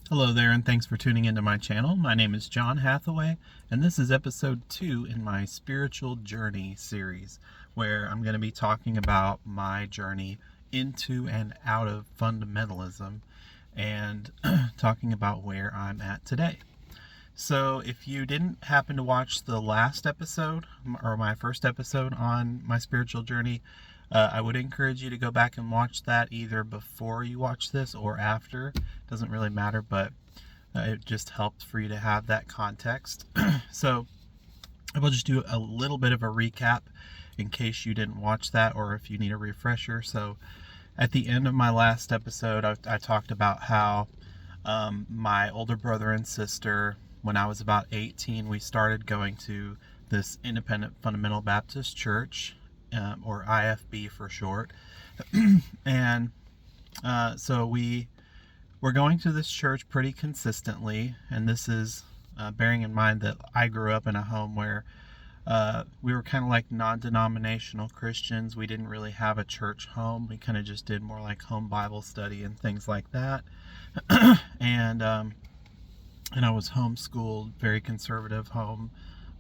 Hello there, and thanks for tuning into my channel. My name is John Hathaway, and this is episode 2 in my spiritual journey series, where I'm going to be talking about my journey into and out of fundamentalism and talking about where I'm at today. So, if you didn't happen to watch the last episode or my first episode on my spiritual journey, I would encourage you to go back and watch that either before you watch this or after. Doesn't really matter, but it just helps for you to have that context. So, I will just do a little bit of a recap in case you didn't watch that or if you need a refresher. So, at the end of my last episode, I talked about how my older brother and sister, when I was about 18, we started going to this Independent Fundamental Baptist Church, or IFB for short. And so we were going to this church pretty consistently, and this is bearing in mind that I grew up in a home where we were kind of like non-denominational Christians. We didn't really have a church home. We kind of just did more like home Bible study and things like that. and I was homeschooled, very conservative home,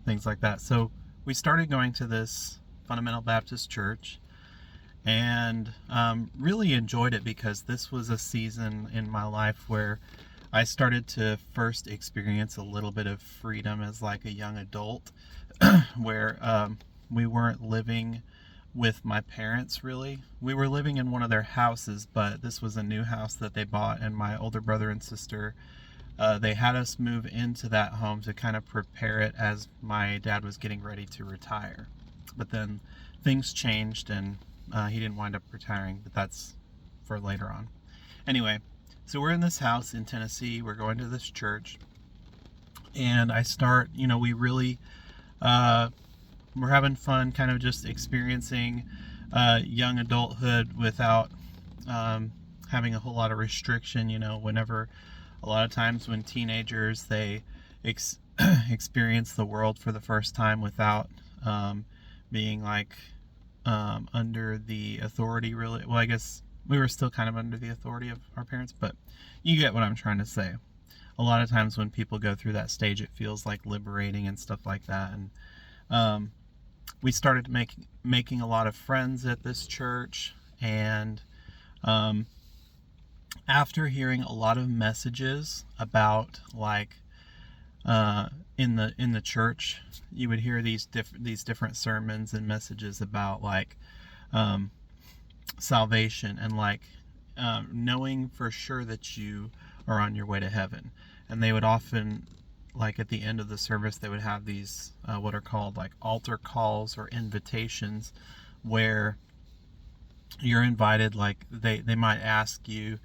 things like that. So we started going to this Fundamental Baptist Church, and really enjoyed it because this was a season in my life where I started to first experience a little bit of freedom as like a young adult, where we weren't living with my parents really. We were living in one of their houses, but this was a new house that they bought, and my older brother and sister, they had us move into that home to kind of prepare it as my dad was getting ready to retire. But then things changed, and he didn't wind up retiring, but that's for later on. Anyway, so we're in this house in Tennessee. We're going to this church, and we really, we're having fun kind of just experiencing young adulthood without having a whole lot of restriction. Whenever a lot of times when teenagers, they experience the world for the first time without being like under the authority, really. Well, I guess we were still kind of under the authority of our parents, but you get what I'm trying to say. A lot of times when people go through that stage, it feels like liberating and stuff like that. And we started making a lot of friends at this church, and after hearing a lot of messages about like in the church, you would hear these different sermons and messages about like salvation and like knowing for sure that you are on your way to heaven. And they would often, like at the end of the service, they would have these what are called like altar calls or invitations, where you're invited. Like they might ask you,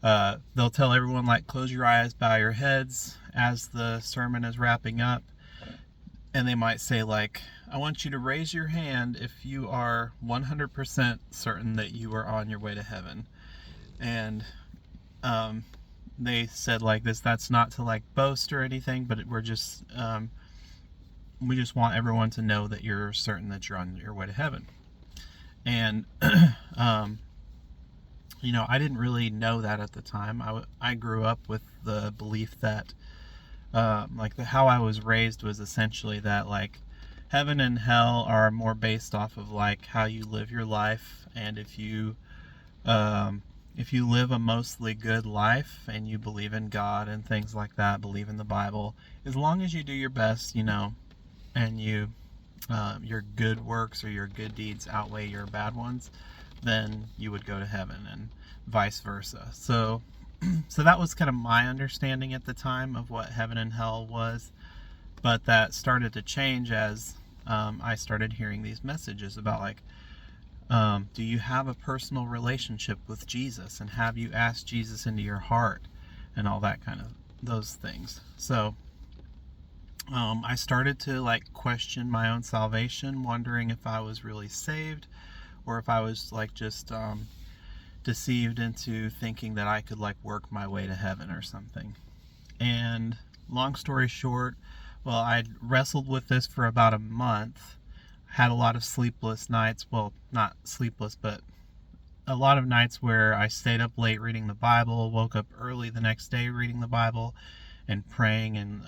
they'll tell everyone like close your eyes, bow your heads as the sermon is wrapping up, and they might say like, I want you to raise your hand if you are 100% certain that you are on your way to heaven. And they said like this, that's not to like boast or anything, but we just want everyone to know that you're certain that you're on your way to heaven. And I didn't really know that at the time. I grew up with the belief that how I was raised was essentially that like heaven and hell are more based off of like how you live your life. And if you live a mostly good life and you believe in God and things like that, believe in the Bible, as long as you do your best, and your good works or your good deeds outweigh your bad ones, then you would go to heaven, and vice versa. So that was kind of my understanding at the time of what heaven and hell was. But that started to change as I started hearing these messages about like, do you have a personal relationship with Jesus, and have you asked Jesus into your heart, and all that kind of those things. So I started to like question my own salvation, wondering if I was really saved, or if I was like just deceived into thinking that I could like work my way to heaven or something. And long story short, well, I wrestled with this for about a month, had a lot of sleepless nights. Well, not sleepless, but a lot of nights where I stayed up late reading the Bible, woke up early the next day reading the Bible and praying and,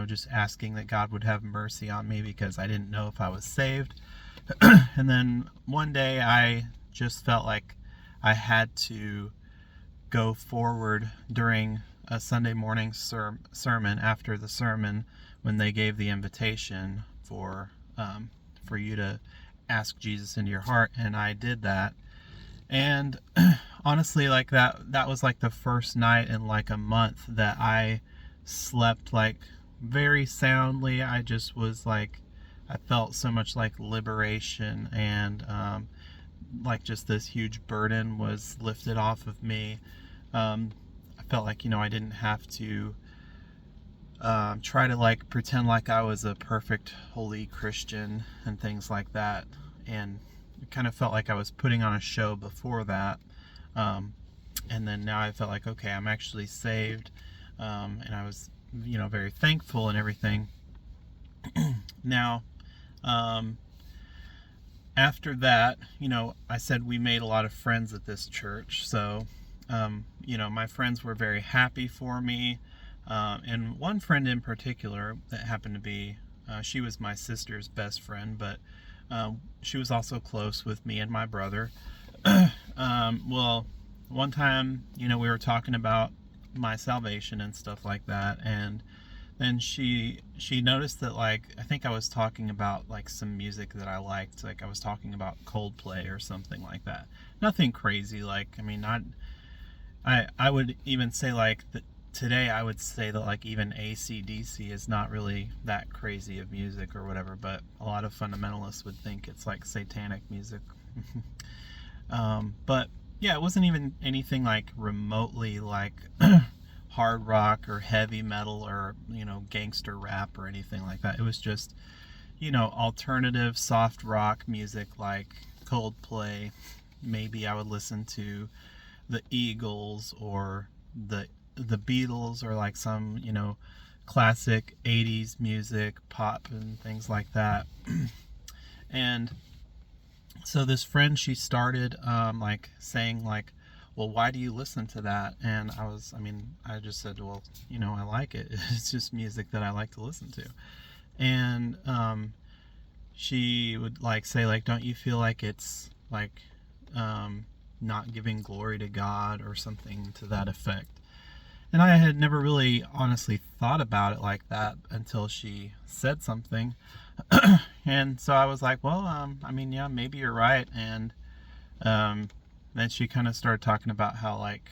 just asking that God would have mercy on me because I didn't know if I was saved. And then one day I just felt like I had to go forward during a Sunday morning sermon after the sermon when they gave the invitation for you to ask Jesus into your heart, and I did that. And honestly, like that was like the first night in like a month that I slept like very soundly. I just was like, I felt so much like liberation, and like just this huge burden was lifted off of me. I felt like, I didn't have to try to like pretend like I was a perfect holy Christian and things like that. And it kind of felt like I was putting on a show before that. And then now I felt like, okay, I'm actually saved. And I was, very thankful and everything. Now, after that, I said we made a lot of friends at this church. So, my friends were very happy for me. And one friend in particular that happened to be, she was my sister's best friend, but she was also close with me and my brother. Well, one time, we were talking about my salvation and stuff like that, and then she noticed that, like, I think I was talking about like some music that I liked, like I was talking about Coldplay or something like that. Nothing crazy, like, I mean, not I would even say like that today I would say that like even AC/DC is not really that crazy of music or whatever, but a lot of fundamentalists would think it's like satanic music. But yeah, it wasn't even anything like remotely like hard rock or heavy metal or gangster rap or anything like that. It was just alternative soft rock music like Coldplay. Maybe I would listen to the Eagles or the Beatles, or like some classic 80s music, pop and things like that. And so this friend, she started like saying like, well, why do you listen to that? And I just said, well, I like it. It's just music that I like to listen to. And she would like say like, don't you feel like it's like not giving glory to God or something to that effect? And I had never really honestly thought about it like that until she said something. And so I was like, well, yeah, maybe you're right. And then she kind of started talking about how like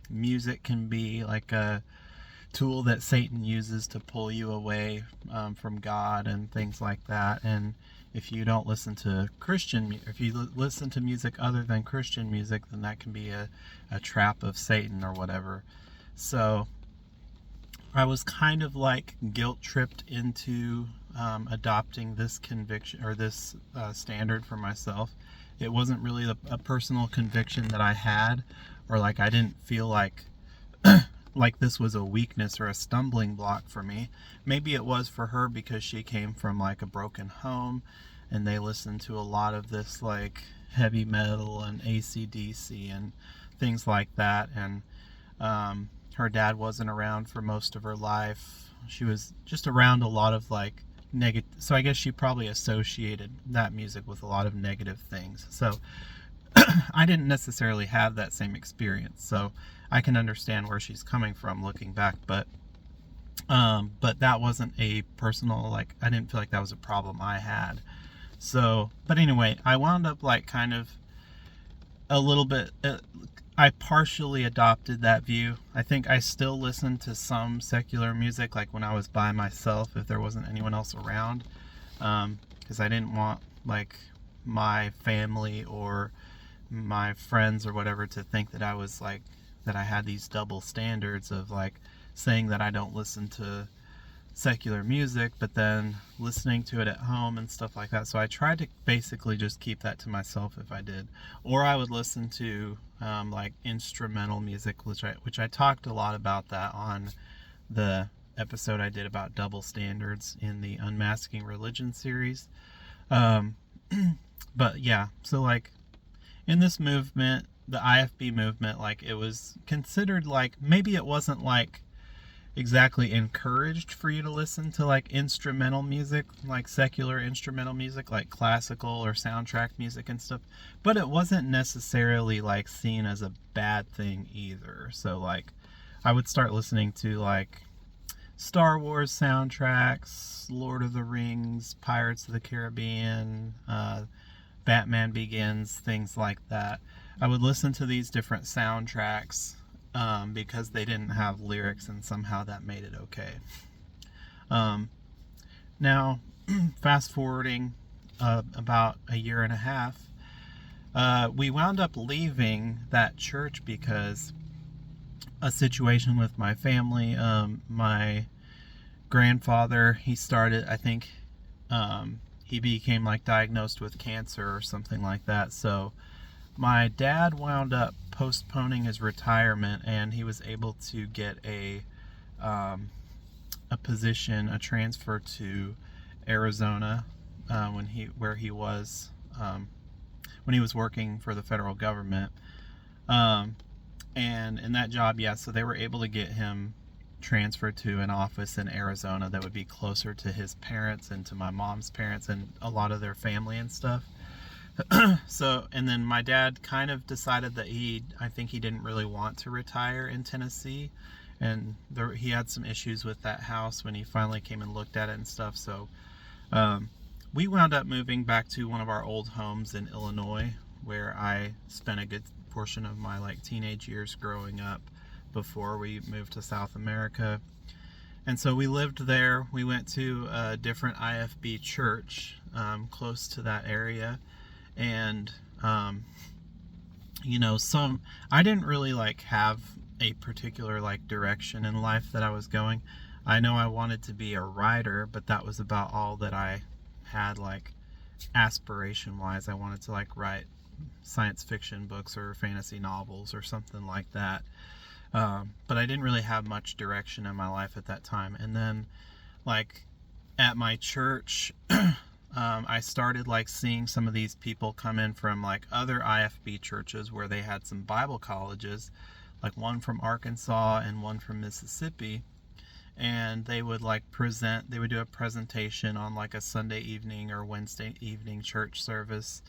music can be like a tool that Satan uses to pull you away from God and things like that. And if you don't listen to if you listen to music other than Christian music, then that can be a trap of Satan or whatever. So I was kind of like guilt tripped into adopting this conviction or this standard for myself. It wasn't really a personal conviction that I had, or like I didn't feel like like this was a weakness or a stumbling block for me. Maybe it was for her because she came from like a broken home and they listened to a lot of this like heavy metal and AC/DC and things like that. And her dad wasn't around for most of her life. She was just around a lot of like negative, so I guess she probably associated that music with a lot of negative things. So I didn't necessarily have that same experience, so I can understand where she's coming from looking back. But that wasn't a personal, like, I didn't feel like that was a problem I had. So, but anyway, I wound up like kind of a little bit, I partially adopted that view. I think I still listened to some secular music, like when I was by myself, if there wasn't anyone else around, because I didn't want like my family or my friends or whatever to think that I was like, that I had these double standards of like saying that I don't listen to secular music, but then listening to it at home and stuff like that. So I tried to basically just keep that to myself if I did. Or I would listen to like instrumental music, which I talked a lot about that on the episode I did about double standards in the Unmasking Religion series. But yeah, so like in this movement, the IFB movement, like it was considered like maybe it wasn't like exactly encouraged for you to listen to like instrumental music, like secular instrumental music, like classical or soundtrack music and stuff, but it wasn't necessarily like seen as a bad thing either. So like I would start listening to like Star Wars soundtracks, Lord of the Rings, Pirates of the Caribbean, Batman Begins, things like that. I would listen to these different soundtracks because they didn't have lyrics, and somehow that made it okay. Now, fast forwarding about a year and a half, we wound up leaving that church because a situation with my family. My grandfather, he started, I think, he became like diagnosed with cancer or something like that. So my dad wound up postponing his retirement, and he was able to get a position, a transfer to Arizona when he was working for the federal government. And in that job, yeah, so they were able to get him transferred to an office in Arizona that would be closer to his parents and to my mom's parents and a lot of their family and stuff. So, and then my dad kind of decided that I think he didn't really want to retire in Tennessee, and he had some issues with that house when he finally came and looked at it and stuff. So we wound up moving back to one of our old homes in Illinois, where I spent a good portion of my like teenage years growing up before we moved to South America. And so we lived there. We went to a different IFB church close to that area, and I didn't really like have a particular like direction in life that I was going. I know I wanted to be a writer, but that was about all that I had like aspiration wise. I wanted to like write science fiction books or fantasy novels or something like that. But I didn't really have much direction in my life at that time. And then like at my church, I started like seeing some of these people come in from like other IFB churches where they had some Bible colleges, like one from Arkansas and one from Mississippi. And they would like they would do a presentation on like a Sunday evening or Wednesday evening church service,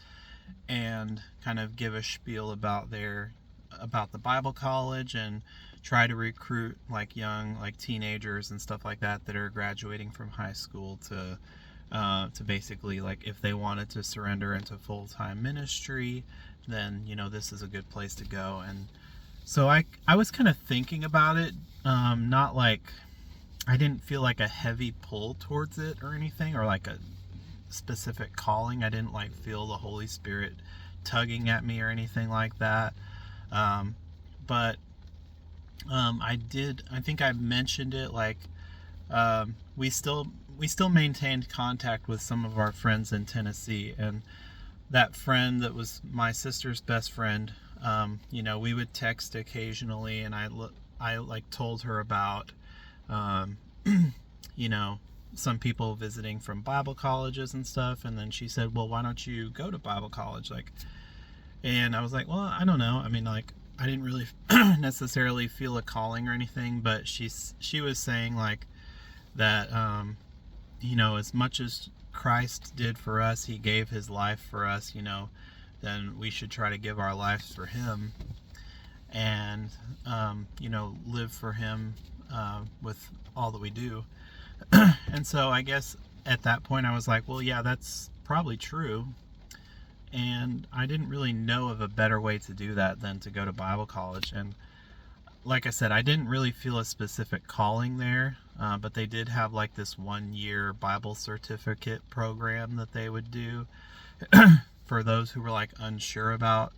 and kind of give a spiel about the Bible college, and try to recruit like young like teenagers and stuff like that are graduating from high school to basically like if they wanted to surrender into full-time ministry, then this is a good place to go. And so I was kind of thinking about it, not like I didn't feel like a heavy pull towards it or anything, or like a specific calling. I didn't like feel the Holy Spirit tugging at me or anything like that. But I think I mentioned it, like we still maintained contact with some of our friends in Tennessee, and that friend that was my sister's best friend, we would text occasionally, and I like told her about some people visiting from Bible colleges and stuff, and then she said, well, why don't you go to Bible college? And I was like, well, I don't know. I mean, like, I didn't really necessarily feel a calling or anything, but she was saying like that, as much as Christ did for us, he gave his life for us, then we should try to give our lives for him, and, live for him with all that we do. And so I guess at that point I was like, well, yeah, that's probably true. And I didn't really know of a better way to do that than to go to Bible college. And like I said, I didn't really feel a specific calling there, but they did have like this 1-year Bible certificate program that they would do for those who were like unsure about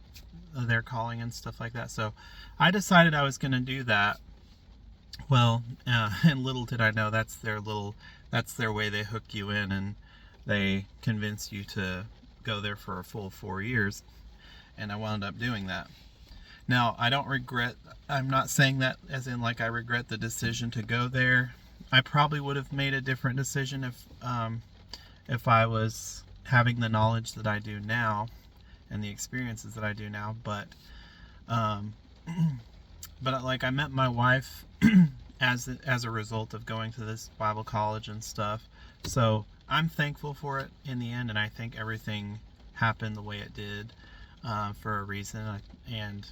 their calling and stuff like that. So I decided I was going to do that. Well, and little did I know that's their way they hook you in, and they convince you to go there for a full 4 years. And I wound up doing that. Now, I'm not saying that as in like I regret the decision to go there. I probably would have made a different decision if I was having the knowledge that I do now, and the experiences that I do now. But like I met my wife as a result of going to this Bible college and stuff. So I'm thankful for it in the end, and I think everything happened the way it did for a reason. And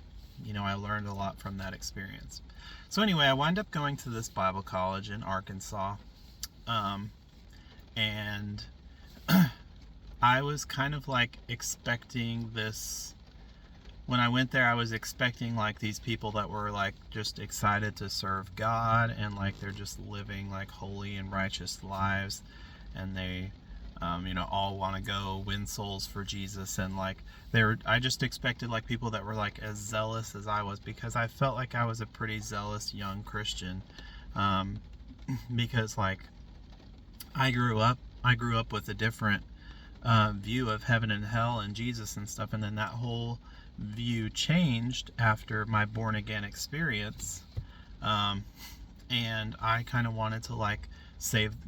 I learned a lot from that experience. So anyway, I wound up going to this Bible college in Arkansas, and I was kind of like expecting this. When I went there, I was expecting like these people that were like just excited to serve God, and like they're just living like holy and righteous lives, and they all want to go win souls for Jesus. And like I just expected like people that were like as zealous as I was, because I felt like I was a pretty zealous young Christian, because like I grew up with a different view of heaven and hell and Jesus and stuff, and then that whole view changed after my born again experience, and I kind of wanted to like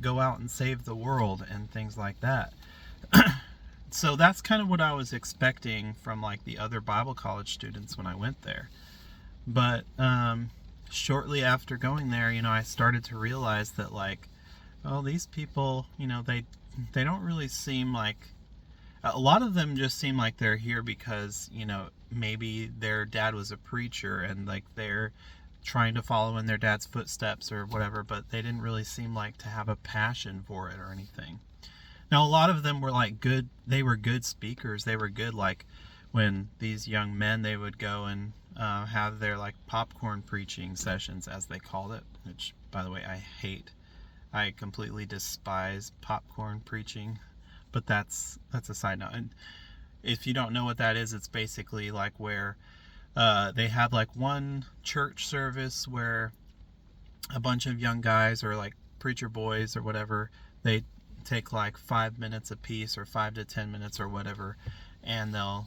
go out and save the world and things like that. So that's kind of what I was expecting from like the other Bible college students when I went there. But shortly after going there, I started to realize that like, oh, these people, they don't really seem like, a lot of them just seem like they're here because, maybe their dad was a preacher and like they're trying to follow in their dad's footsteps or whatever, but they didn't really seem like to have a passion for it or anything. Now, a lot of them were like they were good speakers. They were good, like when these young men, they would go and have their like popcorn preaching sessions, as they called it, which, by the way, I completely despise popcorn preaching. But that's a side note. And if you don't know what that is, it's basically like where they have like one church service where a bunch of young guys, or like preacher boys or whatever, they take like 5 minutes a piece, or 5 to 10 minutes or whatever, and they'll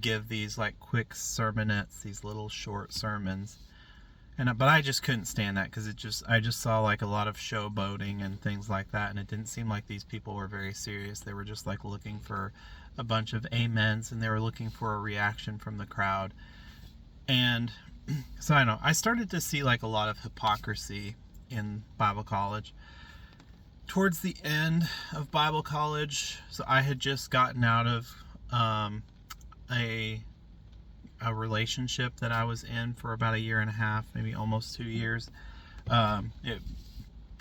give these like quick sermonettes, these little short sermons. But I just couldn't stand that, because I just saw like a lot of showboating and things like that, and it didn't seem like these people were very serious. They were just like looking for a bunch of amens, and they were looking for a reaction from the crowd. And so I don't know, I started to see like a lot of hypocrisy in Bible college. Towards the end of Bible college, so I had just gotten out of a relationship that I was in for about 1.5 years, maybe almost 2 years. It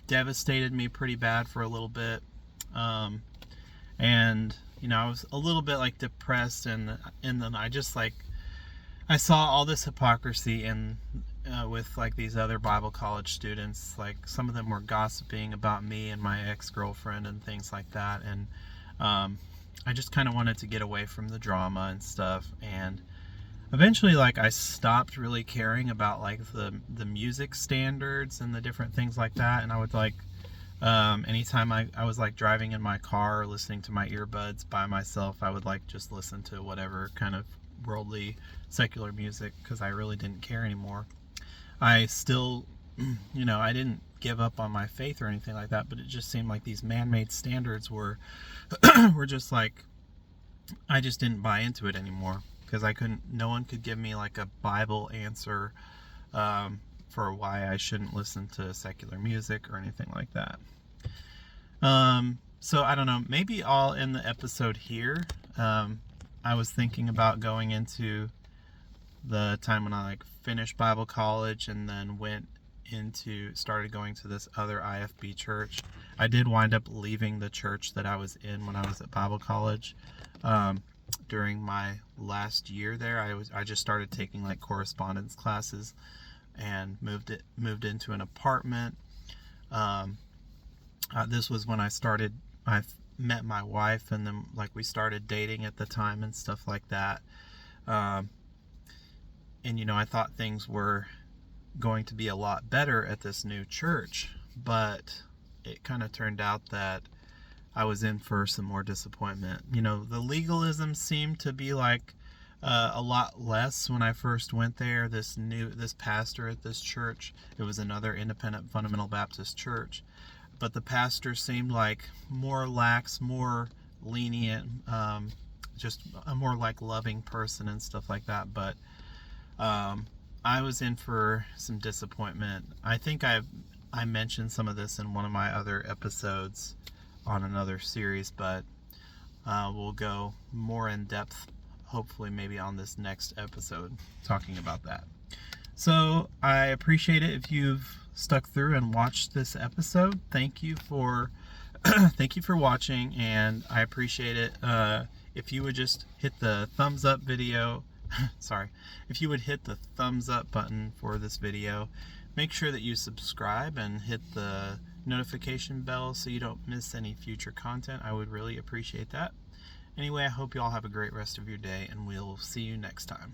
devastated me pretty bad for a little bit, and I was a little bit like depressed, and then I just like I saw all this hypocrisy in with like these other Bible college students. Like some of them were gossiping about me and my ex-girlfriend and things like that, and I just kind of wanted to get away from the drama and stuff. And eventually, like, I stopped really caring about like the music standards and the different things like that. And I would like anytime I was like driving in my car or listening to my earbuds by myself, I would like just listen to whatever kind of worldly secular music, because I really didn't care anymore. I still I didn't give up on my faith or anything like that, but it just seemed like these man-made standards were were just like, I just didn't buy into it anymore, because no one could give me like a Bible answer for why I shouldn't listen to secular music or anything like that. So I don't know, maybe I'll end the episode here. I was thinking about going into the time when I like finished Bible college and then started going to this other IFB church. I did wind up leaving the church that I was in when I was at Bible college. During my last year there, I just started taking like correspondence classes and moved into an apartment. This was when I met my wife, and then like we started dating at the time and stuff like that. And I thought things were going to be a lot better at this new church, but it kind of turned out that I was in for some more disappointment. The legalism seemed to be like a lot less when I first went there. This pastor at this church, it was another independent fundamental Baptist church, but the pastor seemed like more lax, more lenient, just a more like loving person and stuff like that. But I was in for some disappointment. I think I mentioned some of this in one of my other episodes on another series, but we'll go more in depth, hopefully maybe on this next episode, talking about that. So I appreciate it if you've stuck through and watched this episode. Thank you for thank you for watching, and I appreciate it. If you would just hit the thumbs up video sorry, if you would hit the thumbs up button for this video, make sure that you subscribe and hit the notification bell so you don't miss any future content. I would really appreciate that. Anyway, I hope you all have a great rest of your day, and we'll see you next time.